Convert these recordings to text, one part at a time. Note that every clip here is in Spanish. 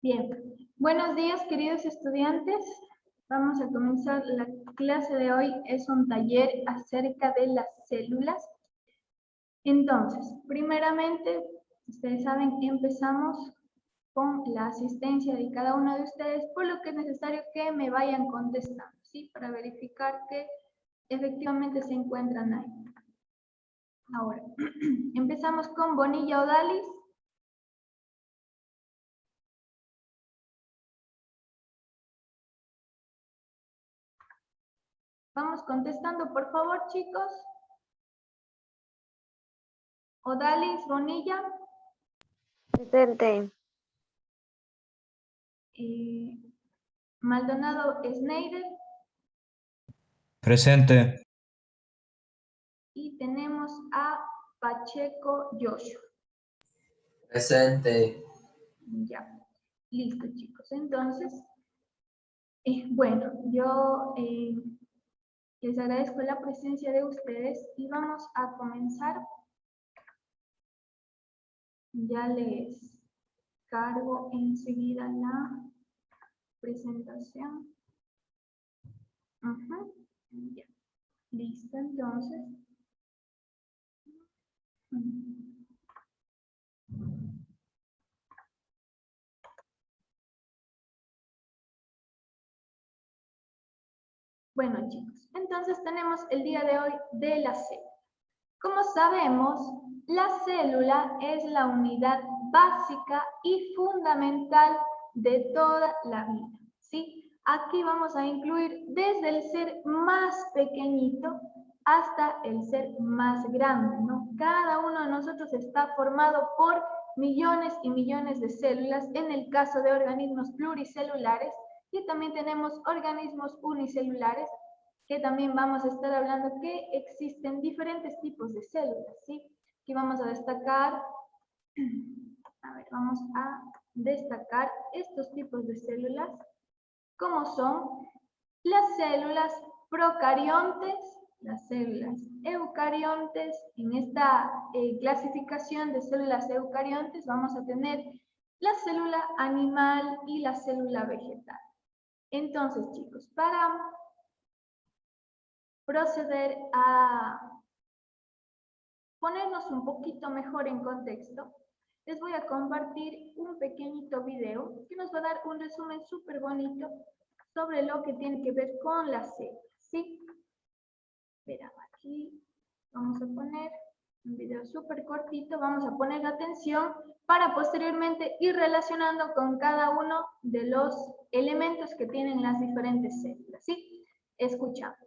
Bien, buenos días queridos estudiantes. Vamos a comenzar la clase de hoy. Es un taller acerca de las células. Entonces, primeramente, ustedes saben que empezamos con la asistencia de cada uno de ustedes, por lo que es necesario que me vayan contestando, ¿sí? Para verificar que efectivamente se encuentran ahí. Ahora, empezamos con Bonilla Odalis. Vamos contestando, por favor, chicos. Odalis, Bonilla. Presente. Maldonado Schneider. Presente. Y tenemos a Pacheco Joshua. Presente. Ya, listo chicos. Entonces, bueno, yo les agradezco la presencia de ustedes y vamos a comenzar. Ya les cargo enseguida la presentación. Ya, listo entonces. Bueno chicos, entonces tenemos el día de hoy de la célula. Como sabemos, la célula es la unidad básica y fundamental de toda la vida, ¿sí? Aquí vamos a incluir desde el ser más pequeñito hasta el ser más grande, ¿no? Cada uno de nosotros está formado por millones y millones de células, en el caso de organismos pluricelulares, y también tenemos organismos unicelulares, que también vamos a estar hablando que existen diferentes tipos de células, ¿sí? Aquí vamos a destacar, vamos a destacar estos tipos de células, como son las células procariontes, las células eucariontes. En esta clasificación de células eucariontes vamos a tener la célula animal y la célula vegetal. Entonces, chicos, para proceder a ponernos un poquito mejor en contexto, les voy a compartir un pequeñito video que nos va a dar un resumen súper bonito sobre lo que tiene que ver con las células, ¿sí? Verán, aquí vamos a poner un video súper cortito, vamos a poner atención para posteriormente ir relacionando con cada uno de los elementos que tienen las diferentes células, ¿sí? Escuchamos.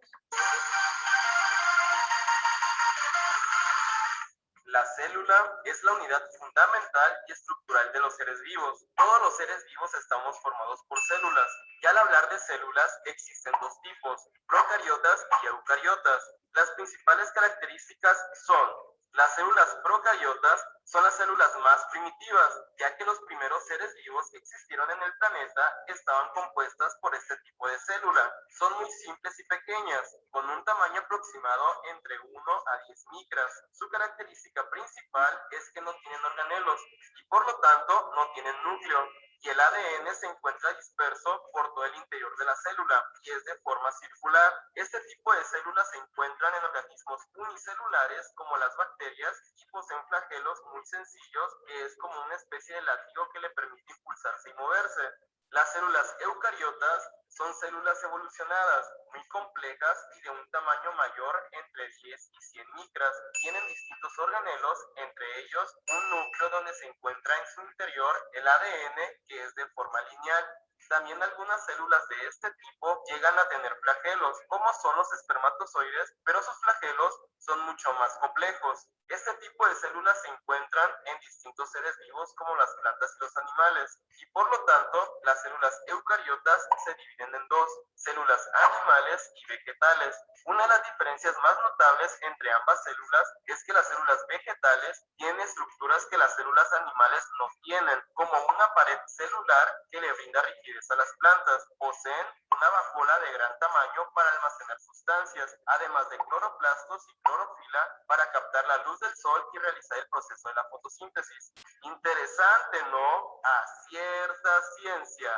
La célula es la unidad fundamental y estructural de los seres vivos. Todos los seres vivos estamos formados por células. Y al hablar de células existen dos tipos, procariotas y eucariotas. Las principales características son: las células procariotas son las células más primitivas, ya que los primeros seres vivos que existieron en el planeta estaban compuestas por este tipo de célula. Son muy simples y pequeñas, con un tamaño aproximado entre 1 a 10 micras. Su característica principal es que no tienen organelos y por lo tanto no tienen núcleo. Y el ADN se encuentra disperso por todo el interior de la célula y es de forma circular. Este tipo de células se encuentran en organismos unicelulares como las bacterias y poseen flagelos muy sencillos, que es como una especie de látigo que le permite impulsarse y moverse. Las células eucariotas son células evolucionadas, muy complejas y de un tamaño mayor entre 10 y 100 micras. Tienen distintos organelos, entre ellos un núcleo donde se encuentra en su interior el ADN, que es de forma lineal. También algunas células de este tipo llegan a tener flagelos, como son los espermatozoides, pero sus flagelos son mucho más complejos. Este tipo de células se encuentran en distintos seres vivos como las plantas y los animales, y por lo tanto las células eucariotas se dividen en dos, células animales y vegetales. Una de las diferencias más notables entre ambas células es que las células vegetales tienen estructuras que las células animales no tienen, como una pared celular que le brinda rigidez refiriese a las plantas. Poseen una vacuola de gran tamaño para almacenar sustancias, además de cloroplastos y clorofila para captar la luz del sol y realizar el proceso de la fotosíntesis. Interesante, ¿no? A cierta ciencia.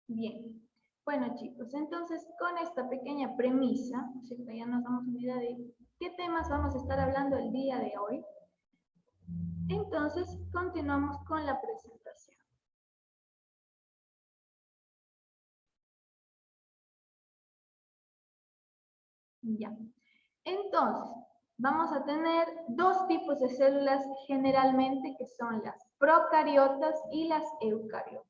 Bien. Bueno, chicos, entonces con esta pequeña premisa, ¿cierto? Ya nos damos una idea de qué temas vamos a estar hablando el día de hoy. Entonces, continuamos con la presentación. Ya. Entonces, vamos a tener dos tipos de células generalmente, que son las procariotas y las eucariotas.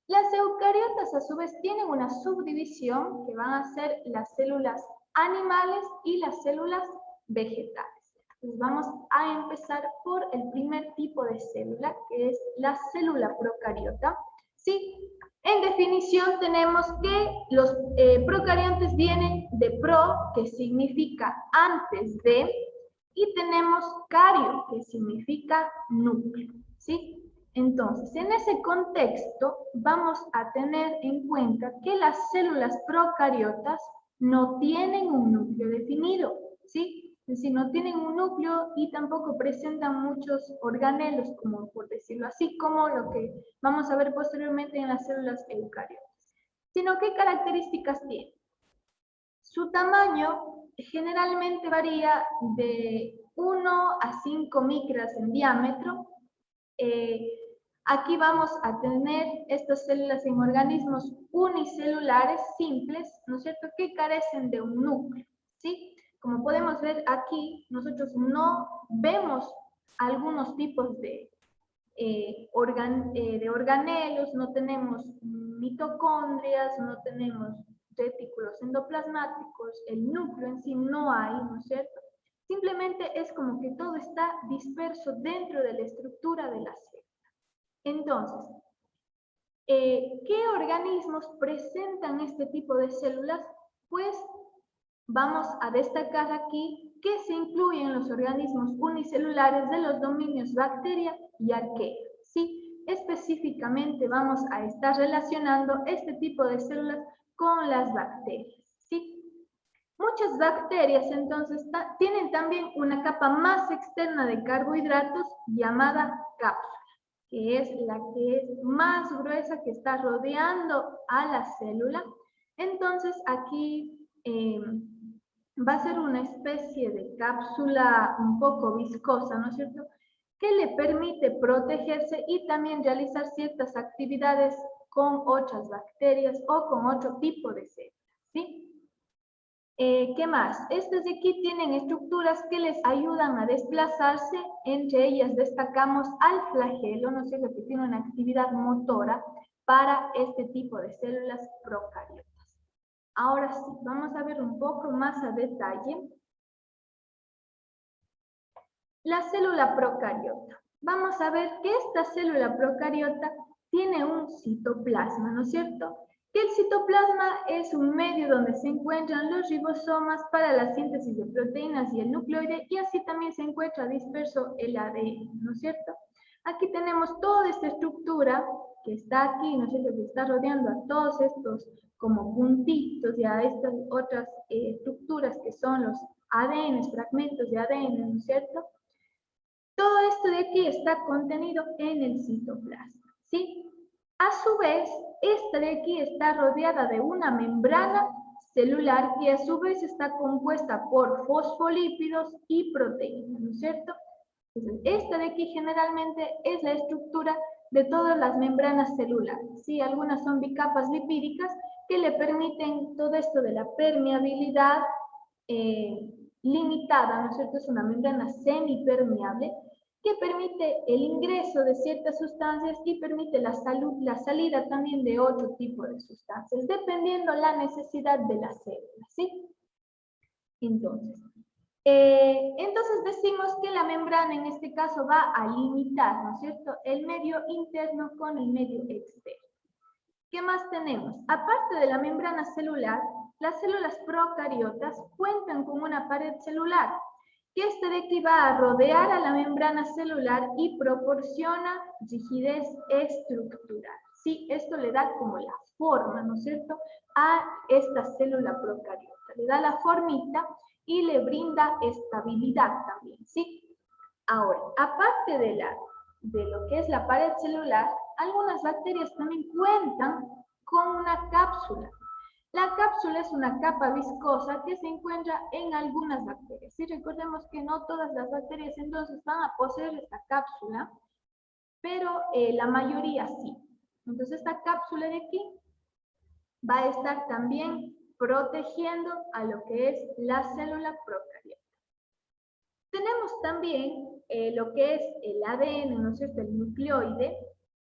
Las eucariotas, a su vez, tienen una subdivisión que van a ser las células animales y las células vegetales. Entonces, vamos a empezar por el primer tipo de célula, que es la célula procariota. ¿Sí? En definición tenemos que los procariontes vienen de pro, que significa antes de, y tenemos cario, que significa núcleo. ¿Sí? Entonces, en ese contexto, vamos a tener en cuenta que las células procariotas no tienen un núcleo definido, ¿sí? Es decir, no tienen un núcleo y tampoco presentan muchos organelos, como por decirlo así, como lo que vamos a ver posteriormente en las células eucariotas. Sino, ¿qué características tienen? Su tamaño generalmente varía de 1 a 5 micras en diámetro. Aquí vamos a tener estas células en organismos unicelulares simples, ¿no es cierto?, que carecen de un núcleo, ¿sí? Como podemos ver aquí, nosotros no vemos algunos tipos de organelos, no tenemos mitocondrias, no tenemos retículos endoplasmáticos, el núcleo en sí no hay, ¿no es cierto? Simplemente es como que todo está disperso dentro de la estructura de la célula. Entonces, ¿qué organismos presentan este tipo de células? Pues vamos a destacar aquí que se incluyen los organismos unicelulares de los dominios bacteria y arquea. ¿Sí? Específicamente vamos a estar relacionando este tipo de células con las bacterias. ¿Sí? Muchas bacterias entonces tienen también una capa más externa de carbohidratos llamada cápsula, que es la que es más gruesa, que está rodeando a la célula. Entonces aquí va a ser una especie de cápsula un poco viscosa, ¿no es cierto?, que le permite protegerse y también realizar ciertas actividades con otras bacterias o con otro tipo de células, ¿sí? ¿Qué más? Estas de aquí tienen estructuras que les ayudan a desplazarse, entre ellas destacamos al flagelo, ¿no es cierto?, que tiene una actividad motora para este tipo de células procariotas. Ahora sí, vamos a ver un poco más a detalle la célula procariota. Vamos a ver que esta célula procariota tiene un citoplasma, ¿no es cierto? Que el citoplasma es un medio donde se encuentran los ribosomas para la síntesis de proteínas y el nucleoide, y así también se encuentra disperso el ADN, ¿no es cierto? Aquí tenemos toda esta estructura que está aquí, ¿no es cierto?, que está rodeando a todos estos como puntitos y a estas otras estructuras que son los ADN, fragmentos de ADN, ¿no es cierto? Todo esto de aquí está contenido en el citoplasma, ¿sí? A su vez, esta de aquí está rodeada de una membrana celular que a su vez está compuesta por fosfolípidos y proteínas, ¿no es cierto? Entonces, esta de aquí generalmente es la estructura de todas las membranas celulares, ¿sí? Algunas son bicapas lipídicas que le permiten todo esto de la permeabilidad limitada, ¿no es cierto? Es una membrana semipermeable que permite el ingreso de ciertas sustancias y permite la salida también de otro tipo de sustancias, dependiendo la necesidad de la célula, ¿sí? Entonces decimos que la membrana en este caso va a limitar, ¿no es cierto?, el medio interno con el medio externo. ¿Qué más tenemos? Aparte de la membrana celular, las células procariotas cuentan con una pared celular, que este de aquí va a rodear a la membrana celular y proporciona rigidez estructural, ¿sí? Esto le da como la forma, ¿no es cierto?, a esta célula procariota. Le da la formita y le brinda estabilidad también, ¿sí? Ahora, aparte de lo que es la pared celular, algunas bacterias también cuentan con una cápsula. La cápsula es una capa viscosa que se encuentra en algunas bacterias. Sí, recordemos que no todas las bacterias entonces van a poseer esta cápsula, pero la mayoría sí. Entonces esta cápsula de aquí va a estar también protegiendo a lo que es la célula procariota. Tenemos también lo que es el ADN, ¿no es cierto?, el nucleoide.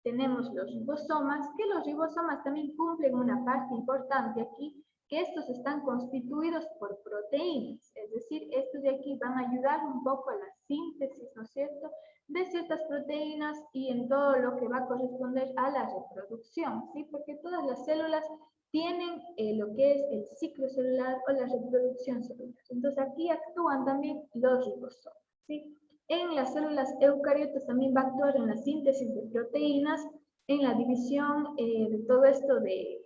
Tenemos los ribosomas, que los ribosomas también cumplen una parte importante aquí, que estos están constituidos por proteínas, es decir, estos de aquí van a ayudar un poco a la síntesis, ¿no es cierto?, de ciertas proteínas y en todo lo que va a corresponder a la reproducción, ¿sí?, porque todas las células tienen lo que es el ciclo celular o la reproducción celular. Entonces aquí actúan también los ribosomas, ¿sí? En las células eucariotas también va a actuar en la síntesis de proteínas, en la división de todo esto de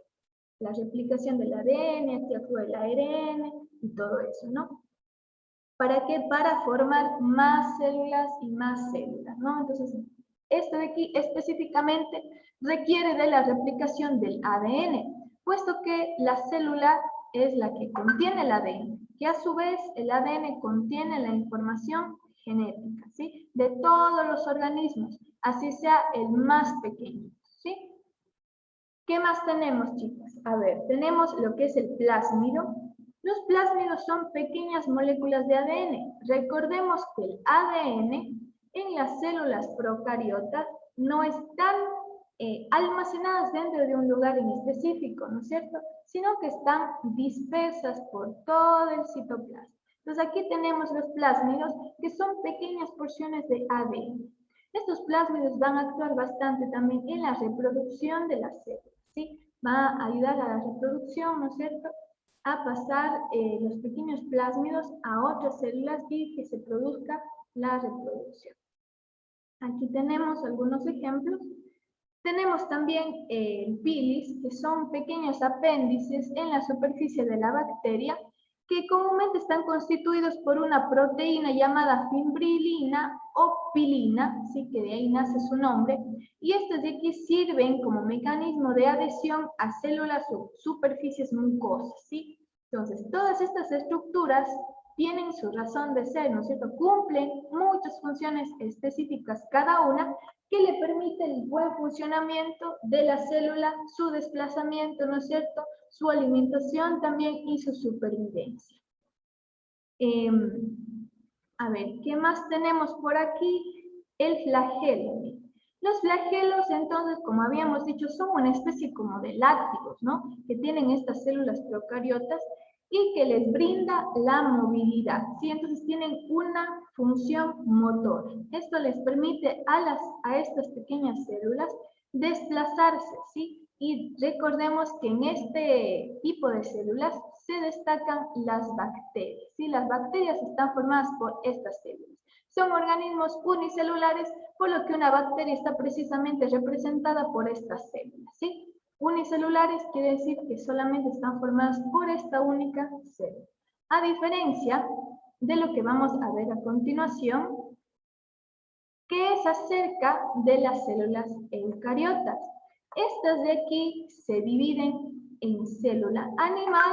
la replicación del ADN, aquí actúa el ARN y todo eso, ¿no? ¿Para qué? Para formar más células y más células, ¿no? Entonces, esto de aquí específicamente requiere de la replicación del ADN, puesto que la célula es la que contiene el ADN, que a su vez el ADN contiene la información genética, ¿sí?, de todos los organismos, así sea el más pequeño, ¿sí? ¿Qué más tenemos, chicos? A ver, tenemos lo que es el plásmido. Los plásmidos son pequeñas moléculas de ADN. Recordemos que el ADN en las células procariotas no están almacenadas dentro de un lugar en específico, ¿no es cierto?, sino que están dispersas por todo el citoplasma. Entonces aquí tenemos los plásmidos, que son pequeñas porciones de ADN. Estos plásmidos van a actuar bastante también en la reproducción de las células, ¿sí? Va a ayudar a la reproducción, ¿no es cierto?, a pasar los pequeños plásmidos a otras células y que se produzca la reproducción. Aquí tenemos algunos ejemplos. Tenemos también bilis, que son pequeños apéndices en la superficie de la bacteria, que comúnmente están constituidos por una proteína llamada fibrilina o pilina, ¿sí?, que de ahí nace su nombre, y estas de aquí sirven como mecanismo de adhesión a células o superficies mucosas, ¿sí? Entonces, todas estas estructuras tienen su razón de ser, ¿no es cierto?, cumplen muchas funciones específicas cada una, que le permite el buen funcionamiento de la célula, su desplazamiento, ¿no es cierto?, su alimentación también y su supervivencia. A ver, ¿qué más tenemos por aquí? El flagelo. Los flagelos, entonces, como habíamos dicho, son una especie como de lácteos, ¿no?, que tienen estas células procariotas y que les brinda la movilidad, ¿sí? Entonces tienen una función motor. Esto les permite a estas pequeñas células desplazarse, ¿sí? Y recordemos que en este tipo de células se destacan las bacterias, ¿sí? Las bacterias están formadas por estas células. Son organismos unicelulares, por lo que una bacteria está precisamente representada por estas células, ¿sí? Unicelulares quiere decir que solamente están formadas por esta única célula. A diferencia de lo que vamos a ver a continuación, que es acerca de las células eucariotas. Estas de aquí se dividen en célula animal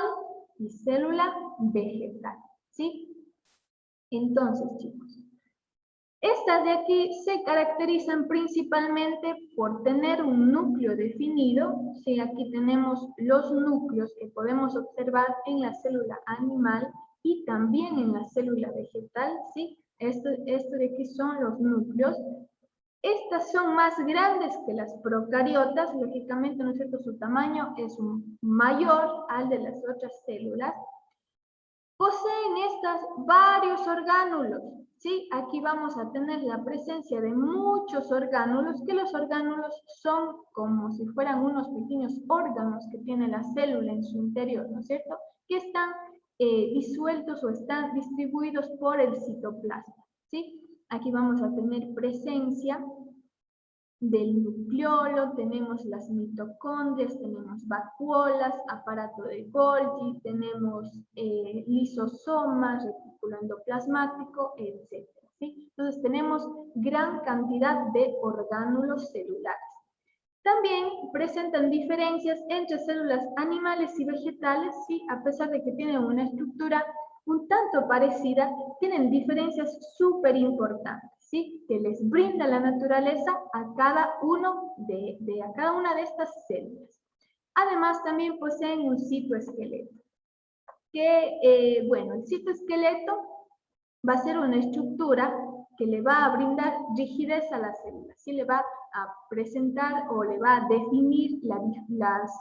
y célula vegetal, ¿sí? Entonces, chicos, estas de aquí se caracterizan principalmente por tener un núcleo definido, ¿sí? Aquí tenemos los núcleos que podemos observar en la célula animal y también en la célula vegetal, ¿sí? Esto de aquí son los núcleos. Estas son más grandes que las procariotas, lógicamente, ¿no es cierto?, su tamaño es mayor al de las otras células. Poseen estas varios orgánulos, ¿sí? Aquí vamos a tener la presencia de muchos orgánulos, que los orgánulos son como si fueran unos pequeños órganos que tiene la célula en su interior, ¿no es cierto?, que están disueltos o están distribuidos por el citoplasma, ¿sí? Aquí vamos a tener presencia del nucleolo, tenemos las mitocondrias, tenemos vacuolas, aparato de Golgi, tenemos lisosomas, retículo endoplasmático, etc. ¿sí? Entonces tenemos gran cantidad de orgánulos celulares. También presentan diferencias entre células animales y vegetales, ¿sí? A pesar de que tienen una estructura un tanto parecida, tienen diferencias súper importantes, ¿sí? Que les brinda la naturaleza a cada una de estas células. Además, también poseen un citoesqueleto, que, bueno, el citoesqueleto va a ser una estructura que le va a brindar rigidez a la célula, ¿sí? Le va a presentar o le va a definir las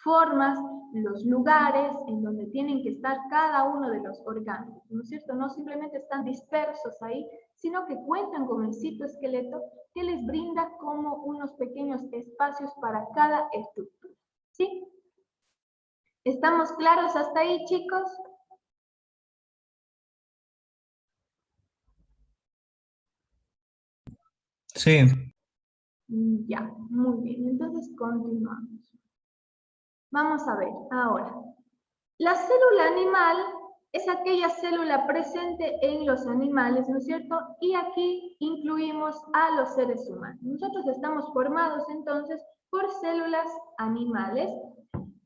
formas, los lugares en donde tienen que estar cada uno de los órganos, ¿no es cierto? No simplemente están dispersos ahí, sino que cuentan con el citoesqueleto que les brinda como unos pequeños espacios para cada estructura, ¿sí? ¿Estamos claros hasta ahí, chicos? Sí. Ya, muy bien. Entonces continuamos. Vamos a ver ahora. La célula animal es aquella célula presente en los animales, ¿no es cierto? Y aquí incluimos a los seres humanos. Nosotros estamos formados entonces por células animales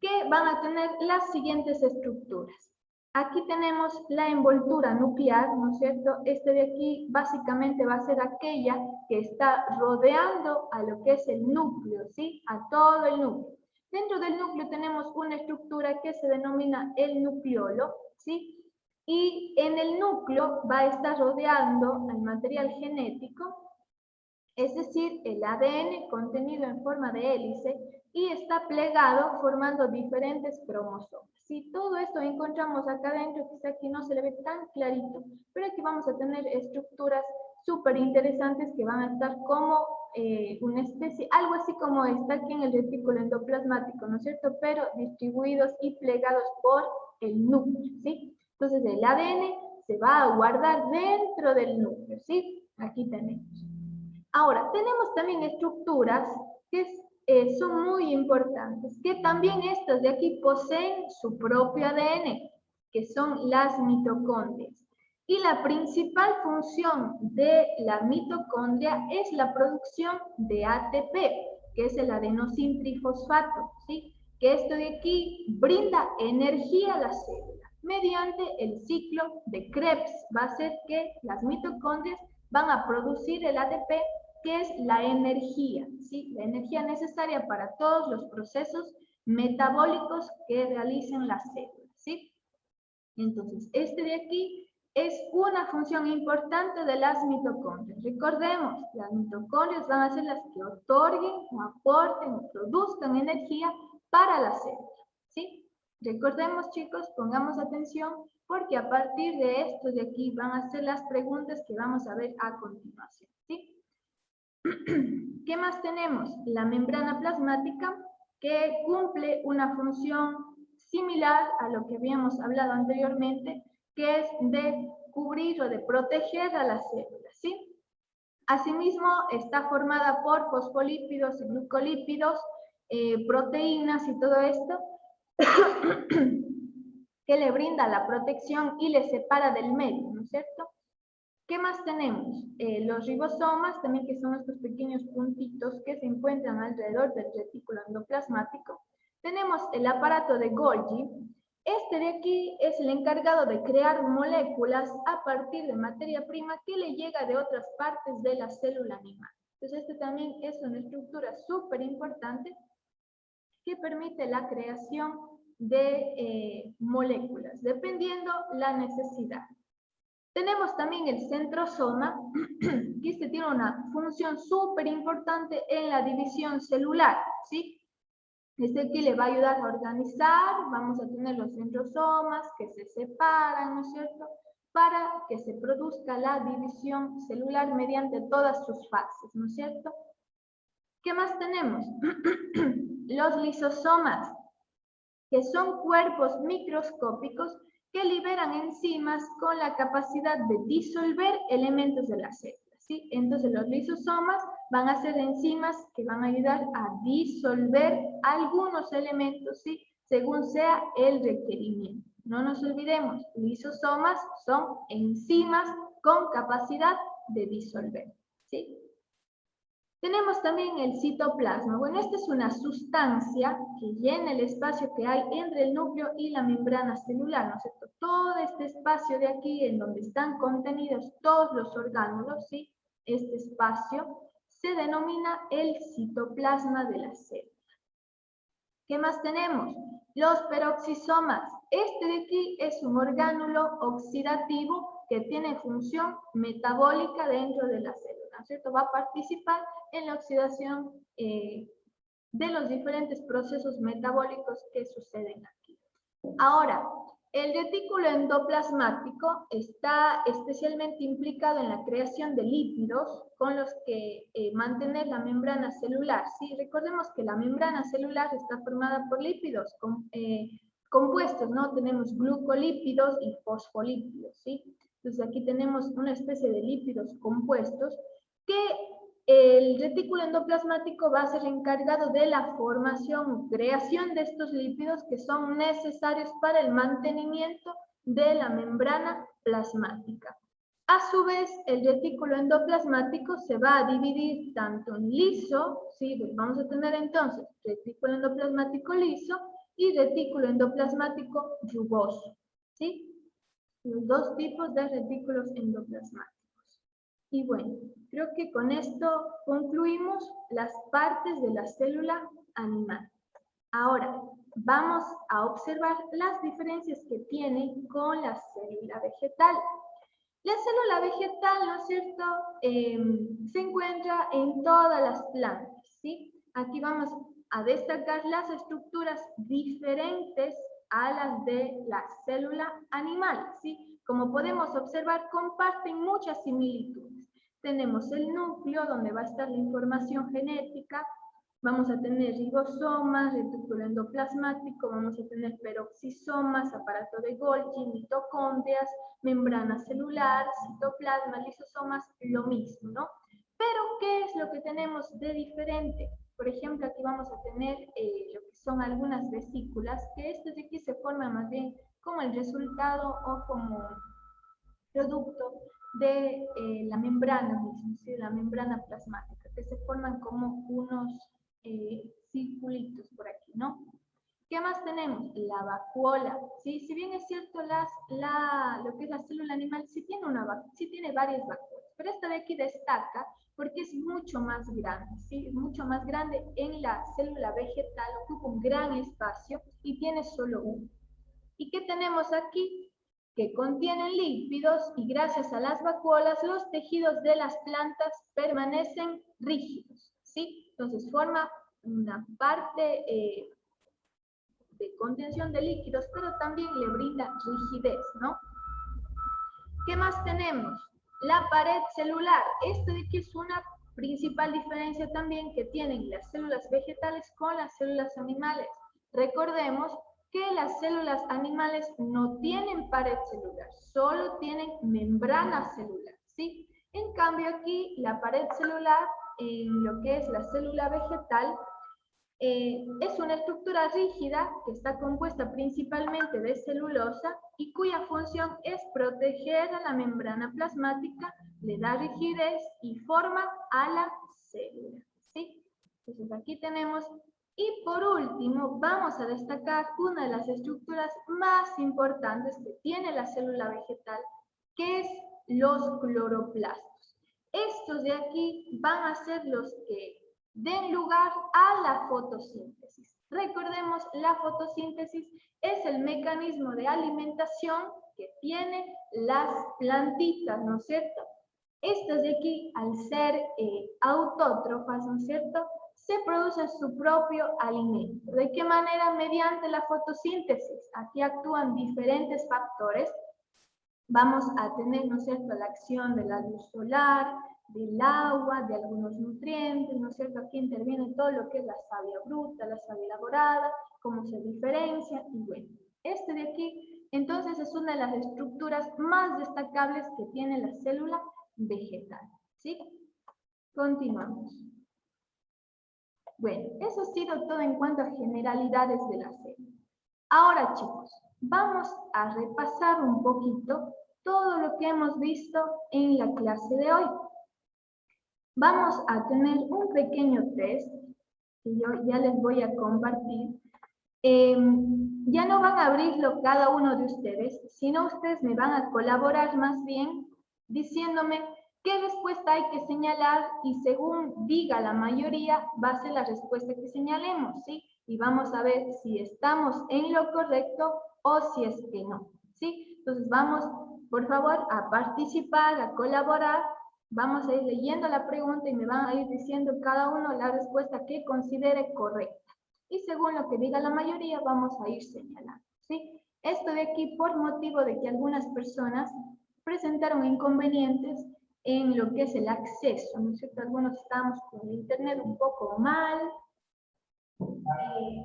que van a tener las siguientes estructuras. Aquí tenemos la envoltura nuclear, ¿no es cierto? Este de aquí básicamente va a ser aquella que está rodeando a lo que es el núcleo, ¿sí? A todo el núcleo. Dentro del núcleo tenemos una estructura que se denomina el nucleolo, ¿sí? Y en el núcleo va a estar rodeando al material genético, es decir, el ADN contenido en forma de hélice, y está plegado formando diferentes cromosomas. Si todo esto encontramos acá adentro, quizá aquí no se le ve tan clarito, pero aquí vamos a tener estructuras súper interesantes que van a estar como una especie, algo así como está aquí en el retículo endoplasmático, ¿no es cierto? Pero distribuidos y plegados por el núcleo, ¿sí? Entonces el ADN se va a guardar dentro del núcleo, ¿sí? Aquí tenemos. Ahora, tenemos también estructuras que son muy importantes, que también estas de aquí poseen su propio ADN, que son las mitocondrias. Y la principal función de la mitocondria es la producción de ATP, que es el adenosín trifosfato, ¿sí? Que esto de aquí brinda energía a la célula. Mediante el ciclo de Krebs va a hacer que las mitocondrias van a producir el ATP, que es la energía, ¿sí? La energía necesaria para todos los procesos metabólicos que realicen las células, ¿sí? Entonces, este de aquí es una función importante de las mitocondrias. Recordemos, las mitocondrias van a ser las que otorguen, o aporten, o produzcan energía para la célula, ¿sí? Recordemos, chicos, pongamos atención, porque a partir de esto de aquí van a ser las preguntas que vamos a ver a continuación, ¿sí? ¿Qué más tenemos? La membrana plasmática, que cumple una función similar a lo que habíamos hablado anteriormente, que es de cubrir o de proteger a las células, ¿sí? Asimismo, está formada por fosfolípidos, glucolípidos, proteínas y todo esto, que le brinda la protección y le separa del medio, ¿no es cierto? ¿Qué más tenemos? Los ribosomas, también, que son estos pequeños puntitos que se encuentran alrededor del retículo endoplasmático. Tenemos el aparato de Golgi. Este de aquí es el encargado de crear moléculas a partir de materia prima que le llega de otras partes de la célula animal. Entonces, este también es una estructura súper importante que permite la creación de moléculas, dependiendo la necesidad. Tenemos también el centrosoma, que este tiene una función súper importante en la división celular, ¿sí? Este aquí le va a ayudar a organizar, vamos a tener los centrosomas que se separan, ¿no es cierto?, para que se produzca la división celular mediante todas sus fases, ¿no es cierto? ¿Qué más tenemos? Los lisosomas, que son cuerpos microscópicos que liberan enzimas con la capacidad de disolver elementos de las células, ¿sí? Entonces los lisosomas van a ser enzimas que van a ayudar a disolver algunos elementos, ¿sí? Según sea el requerimiento. No nos olvidemos, lisosomas son enzimas con capacidad de disolver, ¿sí? Tenemos también el citoplasma. Bueno, esta es una sustancia que llena el espacio que hay entre el núcleo y la membrana celular, ¿no es cierto? Todo este espacio de aquí, en donde están contenidos todos los orgánulos, ¿sí? Este espacio se denomina el citoplasma de la célula. ¿Qué más tenemos? Los peroxisomas. Este de aquí es un orgánulo oxidativo que tiene función metabólica dentro de la célula, ¿no es cierto? Va a participar en la oxidación de los diferentes procesos metabólicos que suceden aquí. Ahora, el retículo endoplasmático está especialmente implicado en la creación de lípidos con los que mantener la membrana celular, ¿sí? Recordemos que la membrana celular está formada por lípidos compuestos, ¿no? Tenemos glucolípidos y fosfolípidos, ¿sí? Entonces aquí tenemos una especie de lípidos compuestos que el retículo endoplasmático va a ser encargado de la formación o creación de estos lípidos que son necesarios para el mantenimiento de la membrana plasmática. A su vez, el retículo endoplasmático se va a dividir tanto en liso, ¿sí? Vamos a tener entonces retículo endoplasmático liso y retículo endoplasmático rugoso, ¿sí? Los dos tipos de retículos endoplasmáticos. Y bueno, creo que con esto concluimos las partes de la célula animal. Ahora, vamos a observar las diferencias que tiene con la célula vegetal. La célula vegetal, ¿no es cierto?, se encuentra en todas las plantas, ¿sí? Aquí vamos a destacar las estructuras diferentes a las de la célula animal, ¿sí? Como podemos observar, comparten muchas similitudes. Tenemos el núcleo, donde va a estar la información genética, vamos a tener ribosomas, retículo endoplasmático, vamos a tener peroxisomas, aparato de Golgi, mitocondrias, membrana celular, citoplasma, lisosomas, lo mismo, ¿no? Pero, ¿qué es lo que tenemos de diferente? Por ejemplo, aquí vamos a tener lo que son algunas vesículas, que estas de aquí se forman más bien como el resultado o como producto de la membrana misma, ¿sí? La membrana plasmática, que se forman como unos circulitos por aquí, ¿no? ¿Qué más tenemos? La vacuola, ¿sí? Si bien es cierto, lo que es la célula animal sí tiene varias vacuolas, pero esta de aquí destaca porque es mucho más grande, ¿sí? Es mucho más grande. En la célula vegetal ocupa un gran espacio y tiene solo uno. ¿Y qué tenemos aquí? Que contienen lípidos y gracias a las vacuolas los tejidos de las plantas permanecen rígidos, ¿sí? Entonces forma una parte de contención de líquidos, pero también le brinda rigidez, ¿no? ¿Qué más tenemos? La pared celular. Esto de aquí es una principal diferencia también que tienen las células vegetales con las células animales. Recordemos que las células animales no tienen pared celular, solo tienen membrana celular, ¿sí? En cambio aquí la pared celular, en lo que es la célula vegetal, es una estructura rígida que está compuesta principalmente de celulosa y cuya función es proteger a la membrana plasmática, le da rigidez y forma a la célula, ¿sí? Entonces aquí tenemos, y por último vamos a destacar una de las estructuras más importantes que tiene la célula vegetal, que es los cloroplastos. Estos de aquí van a ser los que den lugar a la fotosíntesis. Recordemos, la fotosíntesis es el mecanismo de alimentación que tienen las plantitas, ¿no es cierto? Estas de aquí, al ser autótrofas, ¿no es cierto?, se producen su propio alimento. ¿De qué manera? Mediante la fotosíntesis. Aquí actúan diferentes factores. Vamos a tener, ¿no es cierto?, la acción de la luz solar, del agua, de algunos nutrientes, ¿no es cierto? Aquí interviene todo lo que es la savia bruta, la savia elaborada, cómo se diferencia, y bueno, este de aquí, entonces, es una de las estructuras más destacables que tiene la célula vegetal, ¿sí? ¿Sí? Continuamos. Bueno, eso ha sido todo en cuanto a generalidades de la célula. Ahora, chicos, vamos a repasar un poquito todo lo que hemos visto en la clase de hoy. Vamos a tener un pequeño test que yo ya les voy a compartir. Ya no van a abrirlo cada uno de ustedes, sino ustedes me van a colaborar más bien diciéndome qué respuesta hay que señalar y según diga la mayoría va a ser la respuesta que señalemos, ¿sí? Y vamos a ver si estamos en lo correcto o si es que no, ¿sí? Entonces vamos, por favor, a participar, a colaborar. Vamos a ir leyendo la pregunta y me van a ir diciendo cada uno la respuesta que considere correcta. Y según lo que diga la mayoría, vamos a ir señalando, ¿sí? Esto de aquí por motivo de que algunas personas presentaron inconvenientes en lo que es el acceso, ¿no es cierto? Algunos estamos con el internet un poco mal,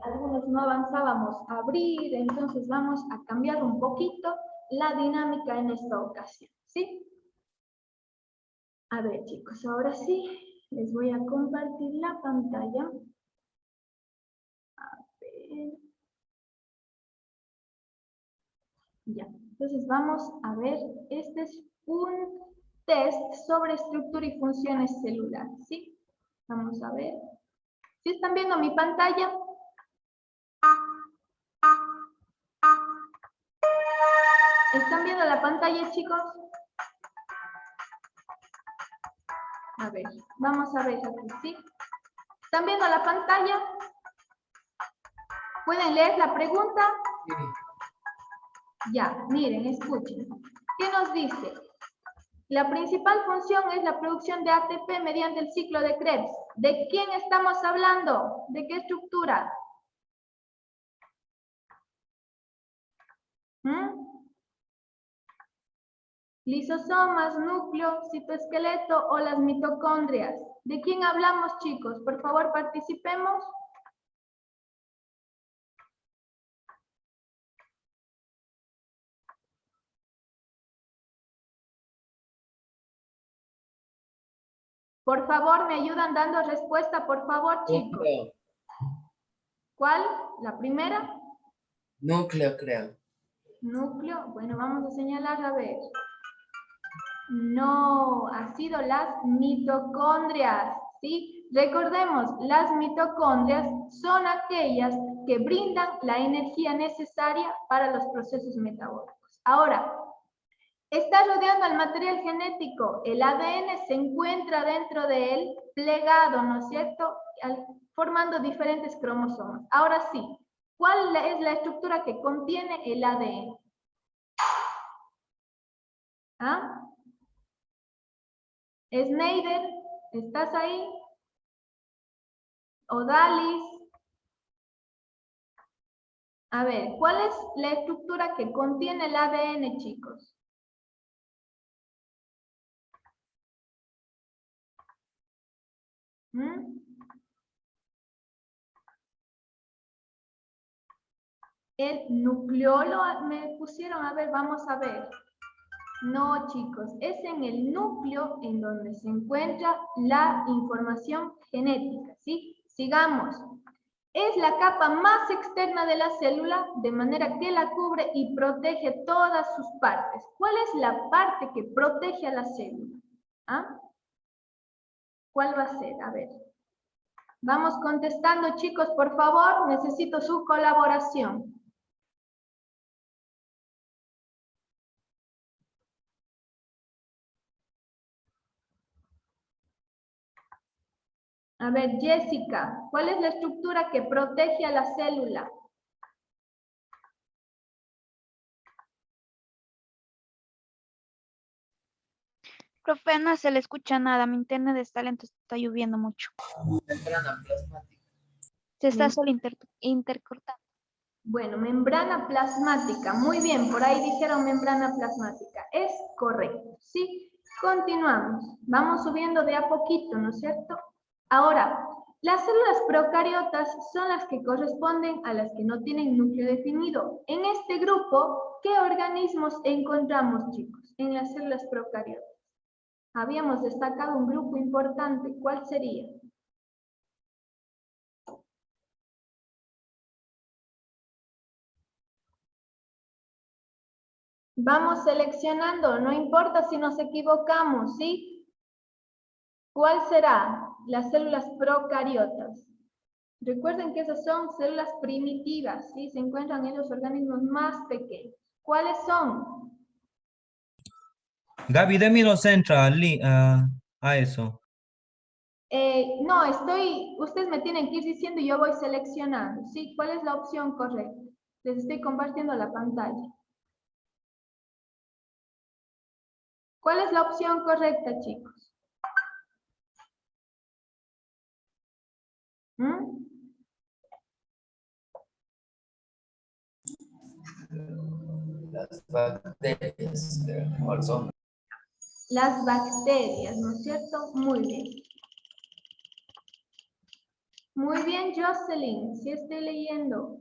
algunos no avanzábamos a abrir, entonces vamos a cambiar un poquito la dinámica en esta ocasión, ¿sí? A ver, chicos, ahora sí, les voy a compartir la pantalla. Ya, entonces vamos a ver, este es un test sobre estructura y funciones celulares, ¿sí? Vamos a ver. ¿Sí están viendo mi pantalla? ¿Están viendo la pantalla, chicos? A ver, vamos a ver aquí, ¿sí? ¿Están viendo la pantalla? ¿Pueden leer la pregunta? Sí. Ya, miren, escuchen. ¿Qué nos dice? La principal función es la producción de ATP mediante el ciclo de Krebs. ¿De quién estamos hablando? ¿De qué estructura? Lisosomas, núcleo, citoesqueleto o las mitocondrias. ¿De quién hablamos, chicos? Por favor, participemos. Por favor, me ayudan dando respuesta, por favor, chicos. Núcleo. ¿Cuál? ¿La primera? Núcleo, creo. Núcleo. Bueno, vamos a señalar, a ver. No, ha sido las mitocondrias, ¿sí? Recordemos, las mitocondrias son aquellas que brindan la energía necesaria para los procesos metabólicos. Ahora, está rodeando al material genético, el ADN se encuentra dentro de él, plegado, ¿no es cierto? Formando diferentes cromosomas. Ahora sí, ¿cuál es la estructura que contiene el ADN? ¿Ah? Schneider, ¿estás ahí? Odalis. A ver, ¿cuál es la estructura que contiene el ADN, chicos? El nucleolo me pusieron, a ver, vamos a ver. No, chicos, es en el núcleo en donde se encuentra la información genética, ¿sí? Sigamos. Es la capa más externa de la célula, de manera que la cubre y protege todas sus partes. ¿Cuál es la parte que protege a la célula? ¿Ah? ¿Cuál va a ser? A ver. Vamos contestando, chicos, por favor, necesito su colaboración. A ver, Jessica, ¿cuál es la estructura que protege a la célula? Profe, no se le escucha nada, mi internet está lento, está lloviendo mucho. Membrana plasmática. Se está solo intercortando. Bueno, membrana plasmática, muy bien, por ahí dijeron membrana plasmática, es correcto, ¿sí? Continuamos, vamos subiendo de a poquito, ¿no es cierto? Ahora, las células procariotas son las que corresponden a las que no tienen núcleo definido. En este grupo, ¿qué organismos encontramos, chicos, en las células procariotas? Habíamos destacado un grupo importante. ¿Cuál sería? Vamos seleccionando, no importa si nos equivocamos, ¿sí? ¿Cuál será? Las células procariotas. Recuerden que esas son células primitivas, ¿sí? Se encuentran en los organismos más pequeños. ¿Cuáles son? Gaby, deme los centra a eso. No, ustedes me tienen que ir diciendo y yo voy seleccionando, ¿sí? ¿Cuál es la opción correcta? Les estoy compartiendo la pantalla. ¿Cuál es la opción correcta, chicos? ¿Mm? Las bacterias de corazón. Las bacterias, ¿no es cierto? Muy bien. Muy bien, Jocelyn, sí estoy leyendo.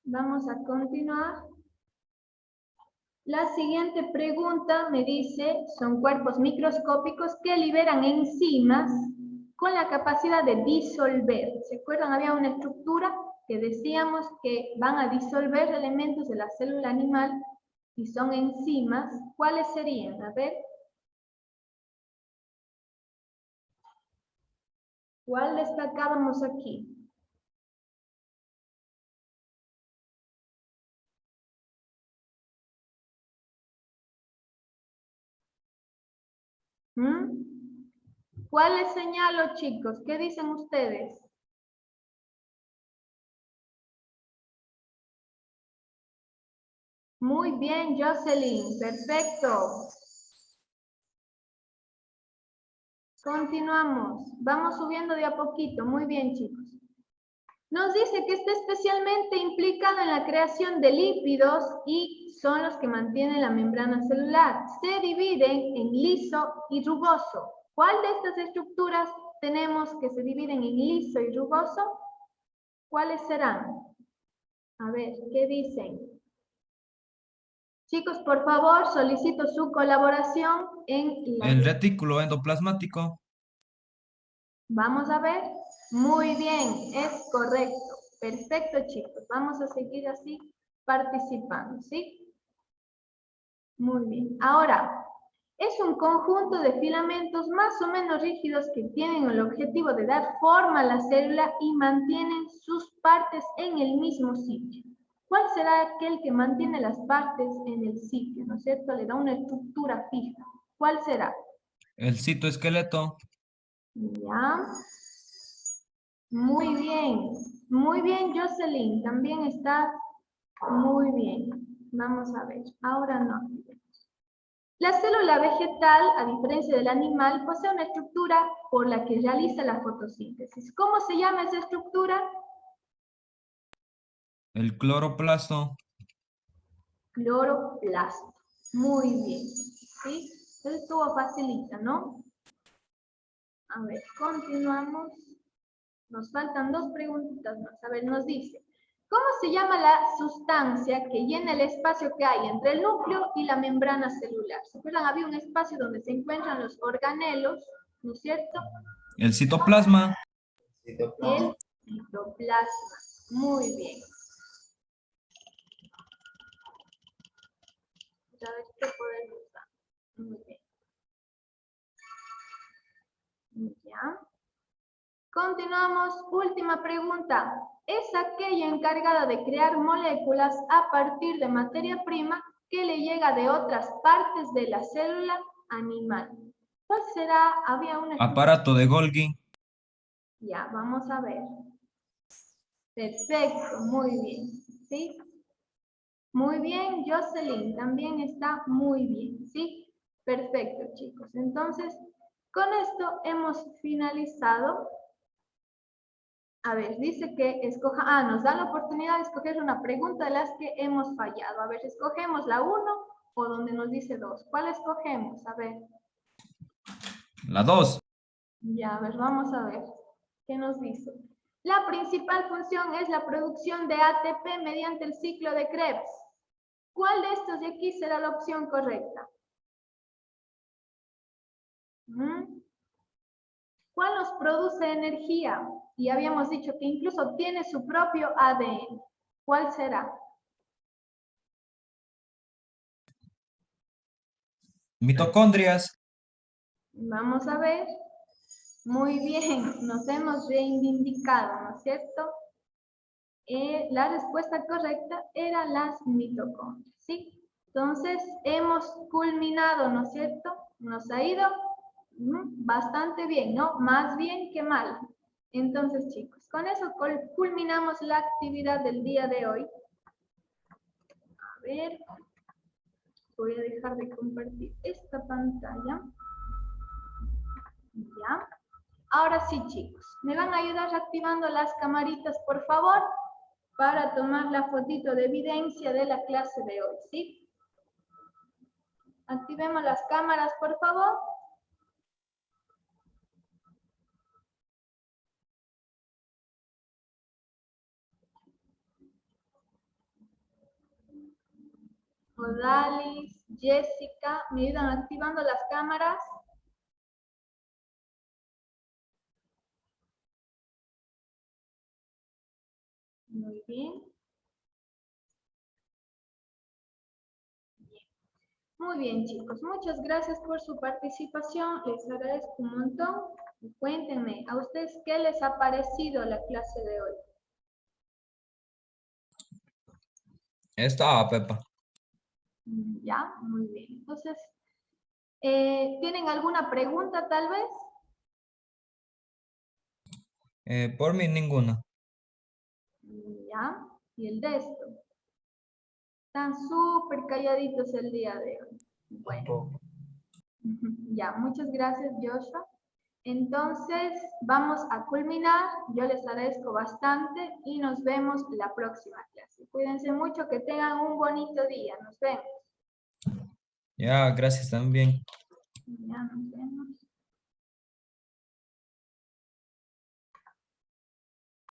Vamos a continuar. La siguiente pregunta me dice, son cuerpos microscópicos que liberan enzimas con la capacidad de disolver. ¿Se acuerdan? Había una estructura que decíamos que van a disolver elementos de la célula animal y son enzimas. ¿Cuáles serían? A ver. ¿Cuál destacábamos aquí? ¿Mm? ¿Cuáles señalo, chicos? ¿Qué dicen ustedes? Muy bien, Jocelyn. Perfecto. Continuamos. Vamos subiendo de a poquito. Muy bien, chicos. Nos dice que está especialmente implicado en la creación de lípidos y son los que mantienen la membrana celular. Se dividen en liso y rugoso. ¿Cuál de estas estructuras tenemos que se dividen en liso y rugoso? ¿Cuáles serán? A ver, ¿qué dicen? Chicos, por favor, solicito su colaboración en la... El retículo endoplasmático. Vamos a ver. Muy bien, es correcto. Perfecto, chicos. Vamos a seguir así participando, ¿sí? Muy bien. Ahora, es un conjunto de filamentos más o menos rígidos que tienen el objetivo de dar forma a la célula y mantienen sus partes en el mismo sitio. ¿Cuál será aquel que mantiene las partes en el sitio? ¿No es cierto? Le da una estructura fija. ¿Cuál será? El citoesqueleto. Ya. Muy bien, Jocelyn, también está muy bien. Vamos a ver, ahora no. La célula vegetal, a diferencia del animal, posee una estructura por la que realiza la fotosíntesis. ¿Cómo se llama esa estructura? El cloroplasto. Cloroplasto. Muy bien, ¿sí? Eso estuvo facilita, ¿no? A ver, continuamos. Nos faltan dos preguntitas más. A ver, nos dice, ¿cómo se llama la sustancia que llena el espacio que hay entre el núcleo y la membrana celular? ¿Se acuerdan? Había un espacio donde se encuentran los organelos, ¿no es cierto? El citoplasma. El citoplasma. Muy bien. A ver qué podemos dar. Muy bien. Ya. Continuamos. Última pregunta. Es aquella encargada de crear moléculas a partir de materia prima que le llega de otras partes de la célula animal. ¿Cuál será? Había una... Aparato de Golgi. Ya, vamos a ver. Perfecto, muy bien. ¿Sí? Muy bien, Jocelyn, también está muy bien. ¿Sí? Perfecto, chicos. Entonces, con esto hemos finalizado. A ver, dice que escoja, nos da la oportunidad de escoger una pregunta de las que hemos fallado. A ver, escogemos la 1 o donde nos dice 2. ¿Cuál escogemos? A ver. La 2. Ya, a ver, vamos a ver. ¿Qué nos dice? La principal función es la producción de ATP mediante el ciclo de Krebs. ¿Cuál de estos de aquí será la opción correcta? ¿Cuál nos produce energía? Y habíamos dicho que incluso tiene su propio ADN. ¿Cuál será? Mitocondrias. Vamos a ver. Muy bien, nos hemos reivindicado, ¿no es cierto? La respuesta correcta era las mitocondrias, ¿sí? Entonces, hemos culminado, ¿no es cierto? Nos ha ido bastante bien, ¿no? Más bien que mal. Entonces, chicos, con eso culminamos la actividad del día de hoy. A ver, voy a dejar de compartir esta pantalla. Ya. Ahora sí, chicos, me van a ayudar activando las camaritas, por favor, para tomar la fotito de evidencia de la clase de hoy, ¿sí? Activemos las cámaras, por favor. Odalis, Jessica, ¿me ayudan activando las cámaras? Muy bien. Muy bien, chicos. Muchas gracias por su participación. Les agradezco un montón. Cuéntenme, ¿a ustedes qué les ha parecido la clase de hoy? Estaba Pepa. Ya, muy bien. Entonces, ¿tienen alguna pregunta tal vez? Por mí ninguna. Ya, y el de esto. Están súper calladitos el día de hoy. Bueno, Tampoco. ya, muchas gracias, Joshua. Entonces, vamos a culminar. Yo les agradezco bastante y nos vemos la próxima clase. Cuídense mucho, que tengan un bonito día. Nos vemos. Ya, gracias también. Ya, nos vemos.